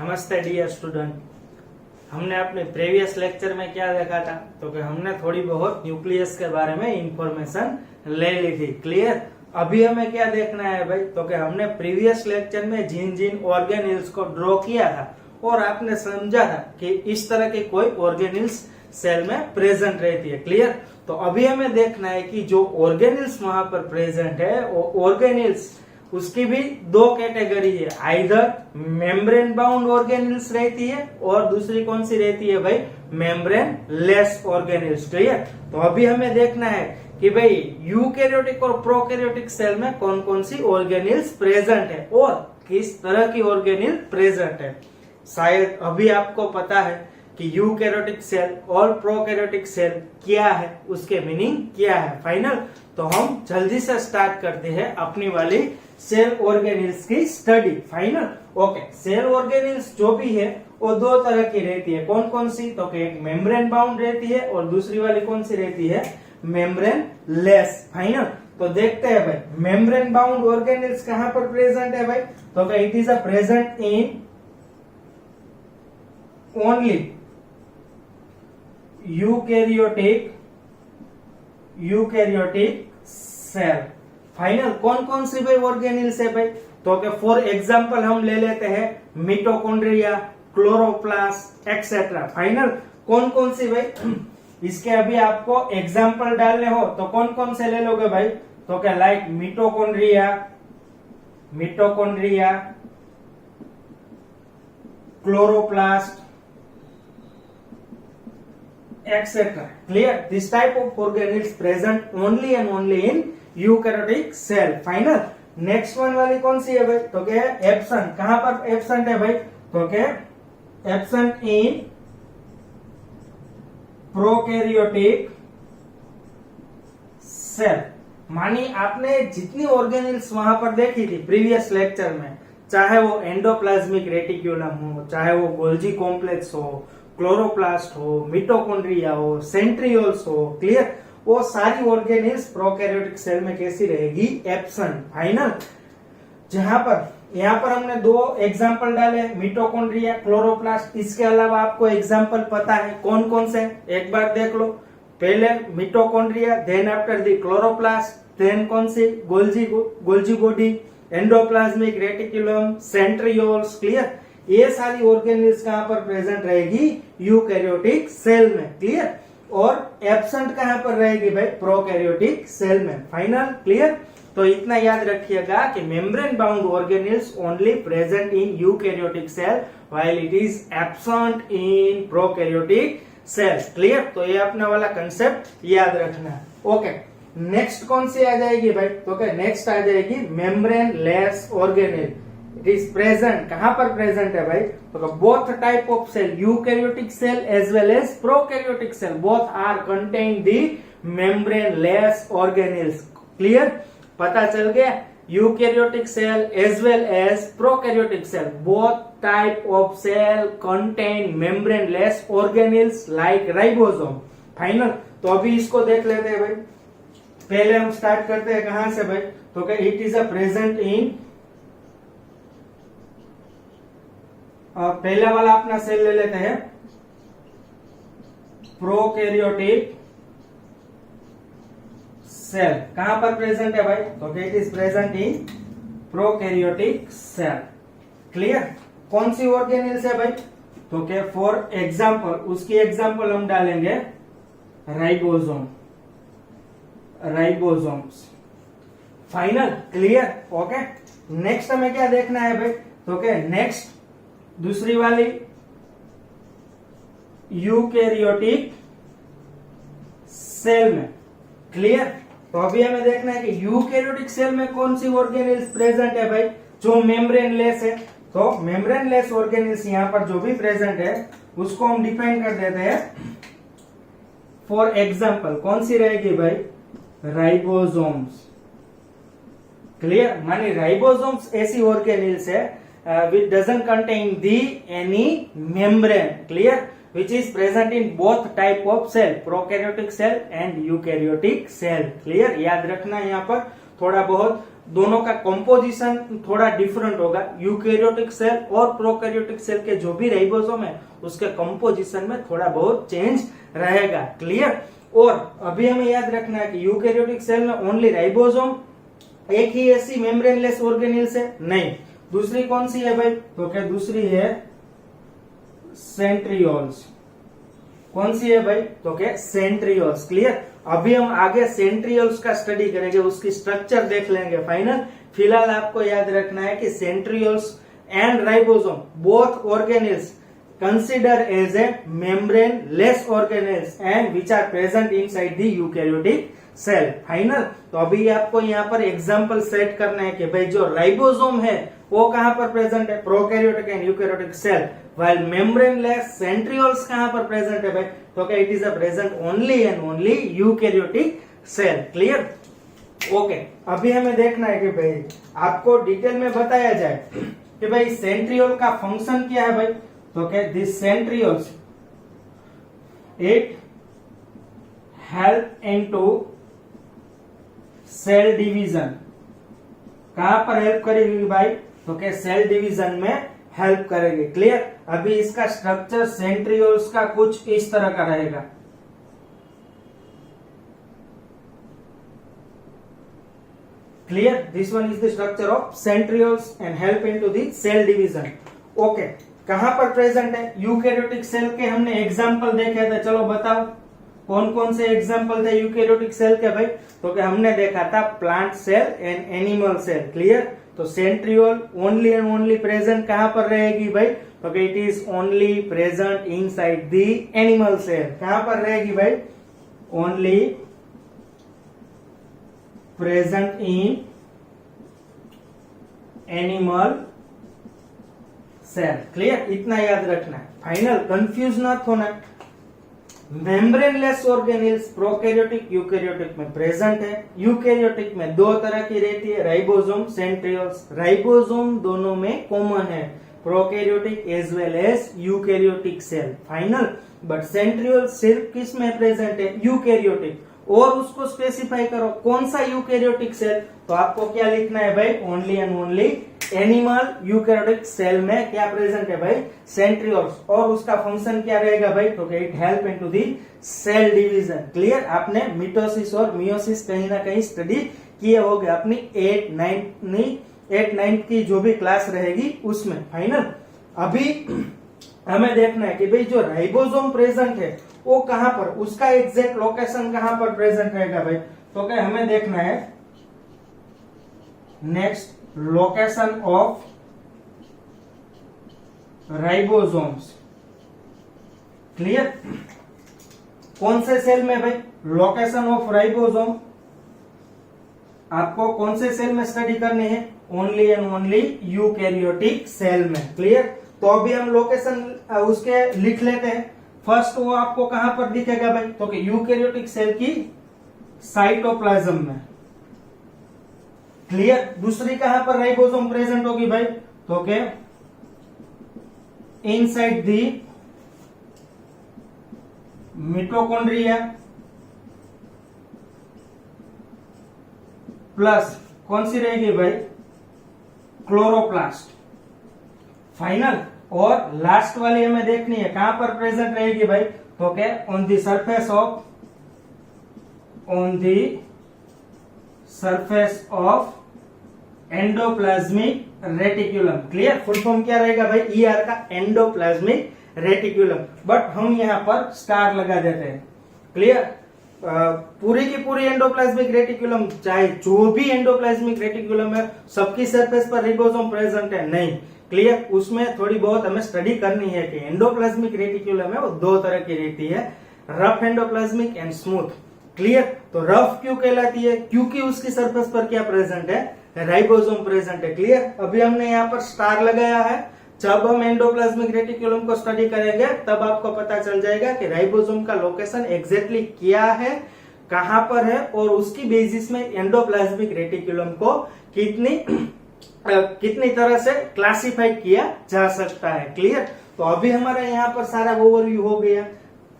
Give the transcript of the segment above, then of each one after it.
नमस्ते dear student. हमने अपने प्रीवियस लेक्चर में क्या देखा था, तो कि हमने थोड़ी बहुत न्यूक्लियस के बारे में इंफॉर्मेशन ले ली थी। क्लियर। अभी हमें क्या देखना है भाई, तो कि हमने प्रीवियस लेक्चर में जिन जिन ऑर्गेनिल्स को ड्रॉ किया था और आपने समझा था कि इस तरह के कोई ऑर्गेनिल्स सेल में प्रेजेंट रहती है। क्लियर। तो अभी हमें देखना है कि जो ऑर्गेनिल्स वहां पर प्रेजेंट है वो ऑर्गेनिल्स उसकी भी दो कैटेगरी है, आइदर मेम्ब्रेन बाउंड ऑर्गेनिल्स रहती है और दूसरी कौन सी रहती है भाई, मेम्ब्रेन लेस ऑर्गेनिल्स। क्लियर। तो अभी हमें देखना है कि भाई यूकैरियोटिक और प्रोकैरियोटिक सेल में कौन कौन सी ऑर्गेनिल्स प्रेजेंट है और किस तरह की ऑर्गेनिल प्रेजेंट है। शायद अभी आपको पता है कि यूकैरियोटिक सेल और प्रोकैरियोटिक सेल क्या है, उसके मीनिंग क्या है। फाइनल। तो हम जल्दी से स्टार्ट करते हैं अपनी वाली सेल ऑर्गेनिल्स की study. Final. Okay. Cell organelles जो भी है वो दो तरह की रहती है। कौन कौन सी, तो एक मेम्ब्रेन बाउंड रहती है और दूसरी वाली कौन सी रहती है, मेम्ब्रेन लेस। फाइनल। तो देखते हैं भाई मेम्ब्रेन बाउंड ऑर्गेनिल्स कहां पर प्रेजेंट है भाई, तो it is a present in only eukaryotic cell. Final. कौन कौन सी भाई ऑर्गेनिल्स है भाई, तो फॉर एग्जांपल हम ले लेते हैं मिटोकॉन्ड्रिया, क्लोरोप्लास्ट एक्सेट्रा। फाइनल। कौन कौन सी भाई, इसके अभी आपको एग्जांपल डालने हो तो कौन कौन से ले लोगे भाई, तो क्या like mitochondria, chloroplast etc. Clear. This type of organelles present only and only in eukaryotic cell. Final. Next one वाली कौन सी है भाई, तो क्या एब्सेंट। कहां पर एब्सेंट है भाई, तो क्या एब्सेंट इन प्रोकैरियोटिक सेल। मानी आपने जितनी ऑर्गेनिल्स वहां पर देखी थी प्रीवियस लेक्चर में, चाहे वो एंडोप्लाज्मिक रेटिक्यूलम हो, चाहे वो गोल्जी कॉम्प्लेक्स हो, क्लोरोप्लास्ट हो, मिटोकॉन्ड्रिया हो, सेंट्रियोल्स हो। क्लियर। वो सारी ऑर्गेनिल्स प्रोकैरियोटिक सेल में कैसी रहेगी, एब्सेंट। फाइनल। जहां पर यहाँ पर हमने दो एग्जांपल डाले, मिटोकॉन्ड्रिया, क्लोरोप्लास्ट। इसके अलावा आपको एग्जांपल पता है कौन कौन से, एक बार देख लो। पहले mitochondria, then after the chloroplast, then कौन सी, Golgi body, endoplasmic reticulum, centrioles. Clear. ये सारी ऑर्गेनिल्स कहां पर प्रेजेंट रहेगी, यूकैरियोटिक सेल में। क्लियर। और एब्सेंट कहां पर रहेगी भाई, प्रोकैरियोटिक सेल में। फाइनल। क्लियर। तो इतना याद रखिएगा कि membrane bound organelles only present in eukaryotic cell while it is absent in prokaryotic cell. Clear. तो ये अपना वाला कंसेप्ट याद रखना। ओके। नेक्स्ट कौन सी आ जाएगी भाई, तो क्या नेक्स्ट आ जाएगी membrane less organelle. It is present, कहां पर प्रेजेंट है भाई, तो both type of cell, eukaryotic cell as well as prokaryotic cell, both are contain the membrane less organelles. Clear. पता चल गया, eukaryotic cell as well as prokaryotic cell, both type of cell contain membrane less organelles like ribosome. Final. तो अभी इसको देख लेते हैं भाई। पहले हम स्टार्ट करते हैं कहां से भाई, तो क्या इट इज अ प्रेजेंट इन, पहला वाला अपना सेल ले लेते हैं प्रोकैरियोटिक सेल। कहां पर प्रेजेंट है भाई, तो it is present in prokaryotic cell. Clear. कौन सी ऑर्गेनिल्स है भाई, तो क्या फॉर एग्जांपल, उसकी एग्जांपल हम डालेंगे ribosomes. Final. Clear. Okay. Next हमें क्या देखना है भाई, तो क्या नेक्स्ट दूसरी वाली यूकैरियोटिक सेल में। क्लियर। तो अभी हमें देखना है कि यूकैरियोटिक सेल में कौन सी ऑर्गेनिल्स प्रेजेंट है भाई, जो मेम्ब्रेन लेस है। तो मेम्ब्रेन लेस ऑर्गेनिल्स यहां पर जो भी प्रेजेंट है उसको हम डिफाइन कर देते हैं। फॉर एग्जांपल कौन सी रहेगी भाई, राइबोसोम्स। क्लियर। मानी राइबोसोम्स ऐसी ऑर्गेनिल्स है which doesn't contain the any membrane. Clear. Which is present in both type of cell, prokaryotic cell and eukaryotic cell. Clear. याद रखना यहाँ पर थोड़ा बहुत दोनों का कंपोजिशन थोड़ा डिफरेंट होगा। यूकैरियोटिक सेल और प्रोकैरियोटिक सेल के जो भी राइबोसोम है उसके कंपोजिशन में थोड़ा बहुत चेंज रहेगा। क्लियर। और अभी हमें याद रखना है कि यूकैरियोटिक सेल में ओनली राइबोसोम एक ही ऐसी मेम्ब्रेनलेस ऑर्गेनेल्स है, नहीं। दूसरी कौन सी है भाई? तो क्या दूसरी है सेंट्रियोल्स। कौन सी है भाई? तो क्या सेंट्रियोल्स। क्लियर। अभी हम आगे सेंट्रियोल्स का स्टडी करेंगे, उसकी स्ट्रक्चर देख लेंगे फाइनल। फिलहाल आपको याद रखना है कि centrioles and ribosome both organelles considered as a membrane-less organelles and which are present inside the eukaryotic cell. Final. तो अभी आपको यहाँ पर एग्जाम्पल सेट करना है कि भाई जो राइबोसोम है वो कहाँ पर प्रेजेंट है? Prokaryotic and eukaryotic cell. while membrane-less centrioles कहाँ पर प्रेजेंट है भाई? तो क्या it is a present only and only eukaryotic cell. Clear. Okay. अभी हमें देखना है कि भाई आपको डिटेल में बताया जाए कि भाई सेंट्रियोल का फंक्शन क्या है भाई? तो क्या this centrioles it help into cell division. कहां पर हेल्प करेगी भाई? तो क्या सेल डिवीजन में हेल्प करेगी। क्लियर। अभी इसका स्ट्रक्चर सेंट्रियोल्स का कुछ इस तरह का रहेगा। Clear. This one is the structure of centrioles and help into the cell division. Okay. कहां पर प्रेजेंट है? यूकैरियोटिक सेल के हमने एग्जाम्पल देखे थे, चलो बताओ कौन कौन से एग्जाम्पल थे यूकैरियोटिक सेल के भाई? तो क्या हमने देखा था plant cell and animal cell. Clear. तो centriole only and only present कहां पर रहेगी भाई? तो it is only present inside the animal cell. कहां पर रहेगी भाई? Only present in animal cell. Clear. इतना याद रखना है। फाइनल। कंफ्यूज ना होना। मेम्ब्रेनलेस ऑर्गेनेल्स प्रोकैरियोटिक यूकैरियोटिक में प्रेजेंट है। यूकैरियोटिक में दो तरह की रहती है, राइबोसोम, सेंट्रियोल्स। राइबोसोम दोनों में कॉमन है, prokaryotic as well as eukaryotic cell. Final. But centriole सिर्फ किस में प्रेजेंट है? यूकैरियोटिक। और उसको स्पेसिफाई करो कौन सा यूकैरियोटिक सेल? तो आपको क्या लिखना है भाई? Only and only animal eukaryotic cell में क्या प्रेजेंट है भाई? सेंट्रियोल्स। और उसका फंक्शन क्या रहेगा भाई? तो it help into the cell division. Clear. आपने मिटोसिस और मियोसिस कहीं ना कहीं स्टडी किए होंगे अपनी 8 9 की जो भी क्लास रहेगी उसमें। फाइनल। अभी हमें देखना है कि भाई जो राइबोसोम प्रेजेंट है वो कहां पर, उसका एग्जैक्ट लोकेशन कहां पर प्रेजेंट रहेगा भाई? तो क्या हमें देखना है next location of ribosomes. Clear. कौन से सेल में भाई? लोकेशन ऑफ राइबोसोम आपको कौन से सेल में स्टडी करनी है? Only and only eukaryotic cell में। क्लियर। तो अभी हम लोकेशन उसके लिख लेते हैं। फर्स्ट वो आपको कहां पर दिखेगा भाई? तो यूकैरियोटिक सेल की साइटोप्लाज्म में। क्लियर। दूसरी कहां पर राइबोसोम प्रेजेंट होगी भाई? तो क्या इनसाइड दी मिटोकॉन्ड्रिया प्लस कौन सी रहेगी भाई? क्लोरोप्लास्ट। फाइनल। और लास्ट वाली हमें देखनी है कहां पर प्रेजेंट रहेगी भाई? तो क्या on the surface of endoplasmic reticulum. Clear. Full form क्या रहेगा भाई? ईआर का एंडोप्लाज्मिक रेटिकुलम। बट हम यहां पर स्टार लगा देते हैं। क्लियर। पूरी की पूरी एंडोप्लाज्मिक रेटिकुलम, चाहे जो भी एंडोप्लाज्मिक रेटिकुलम है सबकी सरफेस पर राइबोसोम प्रेजेंट है, नहीं। क्लियर। उसमें थोड़ी बहुत हमें स्टडी करनी है कि एंडोप्लाज्मिक रेटिकुलम है वो दो तरह की रहती है, rough endoplasmic and smooth. Clear. तो रफ क्यों कहलाती है? क्योंकि उसकी सरफेस पर क्या प्रेजेंट है? राइबोसोम प्रेजेंट है। क्लियर। अभी हमने यहाँ पर स्टार लगाया है। जब हम एंडोप्लाज्मिक रेटिकुलम को स्टडी करेंगे तब आपको पता चल जाएगा कि राइबोसोम का लोकेशन एग्जैक्टली क्या है, कहां पर है, और उसकी बेसिस में एंडोप्लाज्मिक रेटिकुलम को कितनी तरह से क्लासिफाई किया जा सकता है। क्लियर। तो अभी हमारा यहाँ पर सारा ओवरव्यू हो गया।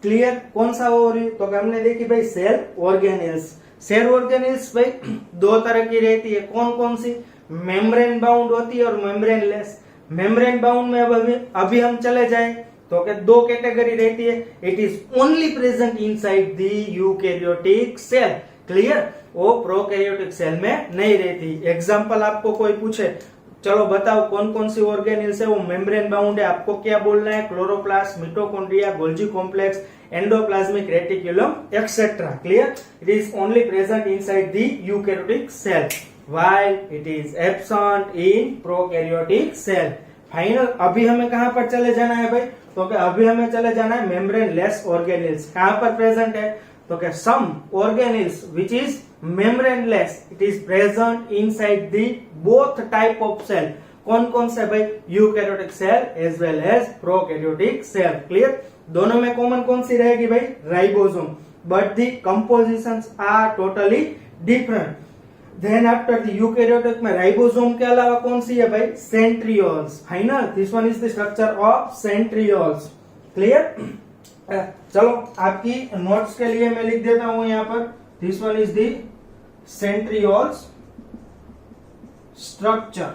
क्लियर। कौन सा ओवरव्यू? तो हमने देखी भाई सेल ऑर्गेनेल्स। सेल ऑर्गेनिल्स भाई दो तरह की रहती है, कौन कौन सी? मेम्ब्रेन बाउंड होती है और मेम्ब्रेन लेस। मेम्ब्रेन बाउंड में अभी हम चले जाए तो क्या दो कैटेगरी रहती है, it is only present inside the eukaryotic cell, clear, वो प्रोकैरियोटिक सेल में नहीं रहती। एग्जांपल आपको कोई पूछे, चलो बताओ कौन कौन सी ऑर्गेनिल्स है वो मेम्ब्रेन बाउंड है, आपको क्या बोलना है? Chloroplast, mitochondria, Golgi complex, endoplasmic reticulum etcetera, clear. It is only present inside the eukaryotic cell while it is absent in prokaryotic cell। Final अभी हमें कहां पर चले जाना है भाई? तो क्या अभी हमें चले जाना है मेम्ब्रेन लेस ऑर्गेनिल्स। कहां पर प्रेजेंट है? तो क्या some organelles which is membraneless, it is present inside the both type of cell. कौन कौन से भाई? Eukaryotic cell as well as prokaryotic cell, clear. दोनों में कॉमन कौन सी रहेगी भाई? Ribosome, but the compositions are totally different. Then after the eukaryotic में राइबोसोम के अलावा कौन सी है भाई? Centrioles. Final this one is the structure of centrioles, clear. चलो आपकी नोट्स के लिए मैं लिख देता हूं यहाँ पर, this one is the centrioles structure.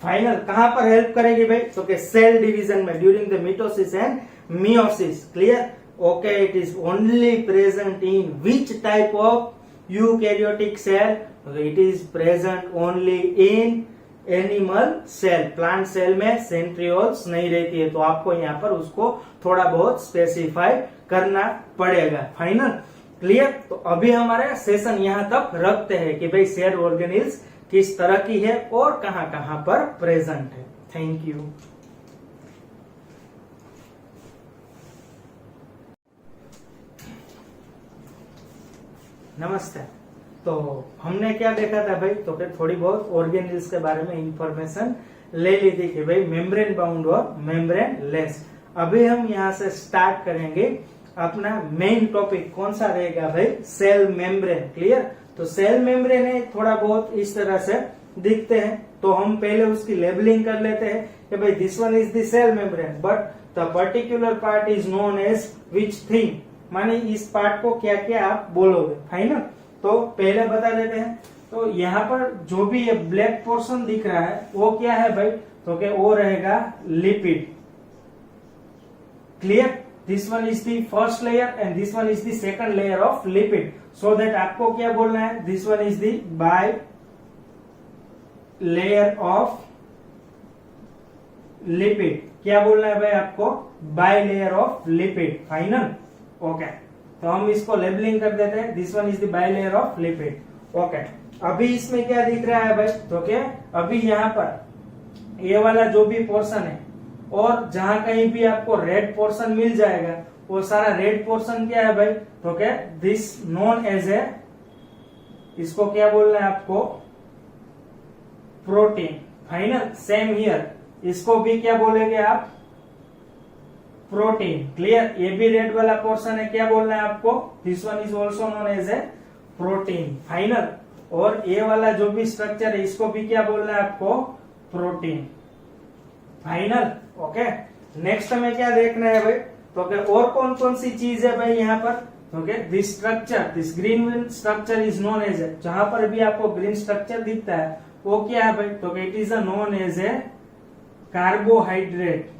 Final कहां पर हेल्प करेगी भाई? तो के सेल डिवीजन में during the mitosis and meiosis, clear. Okay, it is only present in which type of eukaryotic cell? It is present only in animal cell. Plant cell में centrioles नहीं रहती है, तो आपको यहाँ पर उसको थोड़ा बहुत स्पेसिफाई करना पड़ेगा। Final, clear. तो अभी हमारे सेशन यहाँ तक रखते हैं कि भाई सेल ऑर्गेनिल्स किस तरह की है और कहाँ कहाँ पर प्रेजेंट है। Thank you. नमस्ते। तो हमने क्या देखा था भाई? तो फिर थोड़ी बहुत ऑर्गेनिल्स के बारे में इंफॉर्मेशन ले ली थी कि भाई मेम्ब्रेन बाउंड और मेम्ब्रेन लेस। अभी हम यहाँ से स्टार्ट करेंगे अपना मेन टॉपिक। कौन सा रहेगा भाई? Cell membrane, clear. तो सेल मेम्ब्रेन है थोड़ा बहुत इस तरह से दिखते हैं, तो हम पहले उसकी लेबलिंग कर लेते हैं कि भाई this one is the cell membrane, but the particular part is known as which thing, माने इस पार्ट को क्या क्या आप बोलोगे। फाइनल, तो पहले बता देते हैं। तो यहाँ पर जो भी ये ब्लैक पोर्शन दिख रहा है वो क्या है भाई? तो क्या वो रहेगा lipid, clear. This one is the first layer and this one is the second layer of lipid. So that आपको क्या बोलना है? This one is the by layer of lipid. क्या बोलना है भाई आपको? By layer of lipid. Final, okay. तो हम इसको लेबलिंग कर देते हैं, this one is the by layer of lipid. Okay, अभी इसमें क्या दिख रहा है भाई? तो क्या अभी यहाँ पर ये वाला जो भी पोर्शन है और जहां कहीं भी आपको रेड पोर्शन मिल जाएगा वो सारा रेड पोर्शन क्या है भाई? तो क्या दिस नोन एज ए, इसको क्या बोलना है आपको? प्रोटीन। फाइनल, सेम हियर, इसको भी क्या बोलेंगे आप? Protein, clear. ये भी रेड वाला पोर्शन है, क्या बोलना है आपको? This one is also known as a protein. Final, और ये वाला जो भी स्ट्रक्चर है इसको भी क्या बोलना है आपको? प्रोटीन। Final, okay. नेक्स्ट हमें क्या देखना है भाई? तो क्या और कौन कौन सी चीज है भाई यहाँ पर? तो क्या this structure, this green structure is known as a, जहां पर भी आपको ग्रीन स्ट्रक्चर दिखता है वो क्या है भाई? तो it is known as a carbohydrate.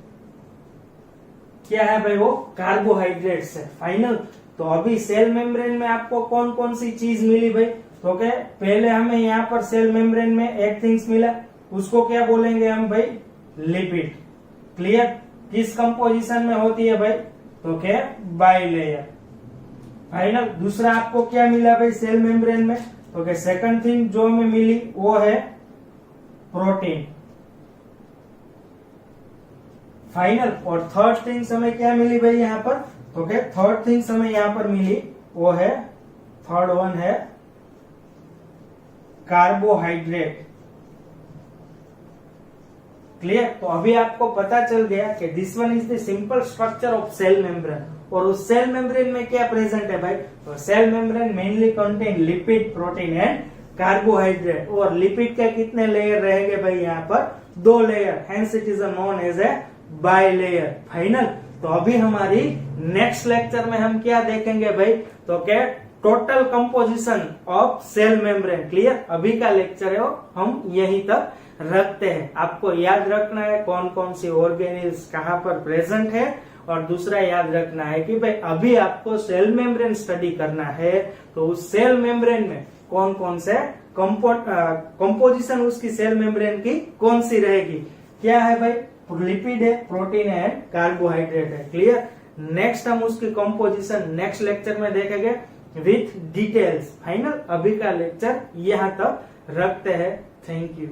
क्या है भाई वो? कार्बोहाइड्रेट्स है। फाइनल, तो अभी सेल मेम्ब्रेन में आपको कौन कौन सी चीज मिली भाई? तो क्या पहले हमें यहाँ पर सेल मेम्ब्रेन में एक थिंग्स मिला, उसको क्या बोलेंगे हम भाई? Lipid, clear. किस कंपोजिशन में होती है भाई? तो क्या बाय लेयर। फाइनल, दूसरा आपको क्या मिला भाई सेल मेम्ब्रेन में? तो क्या सेकंड थिंग जो हमें मिली वो है प्रोटीन। फाइनल, और थर्ड थिंग्स हमें क्या मिली भाई यहाँ पर? तो क्या थर्ड थिंग्स हमें यहाँ पर मिली वो है, थर्ड वन है कार्बोहाइड्रेट, क्लियर। तो अभी आपको पता चल गया कि this one is the simple structure of cell membrane. और उस सेल मेम्ब्रेन में क्या प्रेजेंट है भाई? तो cell membrane mainly contain lipid, protein and carbohydrate. और लिपिड के कितने लेयर रहेंगे भाई? यहाँ पर 2 layer, hence it is known as a bilayer. Final, तो अभी हमारी नेक्स्ट लेक्चर में हम क्या देखेंगे भाई? तो क्या total composition of cell membrane. Clear, अभी का लेक्चर है वो हम यहीं तक रखते हैं। आपको याद रखना है कौन कौन सी ऑर्गेनिल्स कहाँ पर प्रेजेंट है, और दूसरा याद रखना है कि भाई अभी आपको सेल मेम्ब्रेन स्टडी करना है, तो उस सेल मेम्ब्रेन में कौन कौन से कंपोजिशन उसकी सेल मेम्ब्रेन की कौन सी रहेगी, क्या है भाई, लिपिड है, प्रोटीन है, कार्बोहाइड्रेट है। क्लियर, नेक्स्ट हम उसकी कंपोजिशन नेक्स्ट लेक्चर में देखेंगे विथ डिटेल्स। फाइनल अभी का लेक्चर यहाँ तक रखते हैं। Thank you.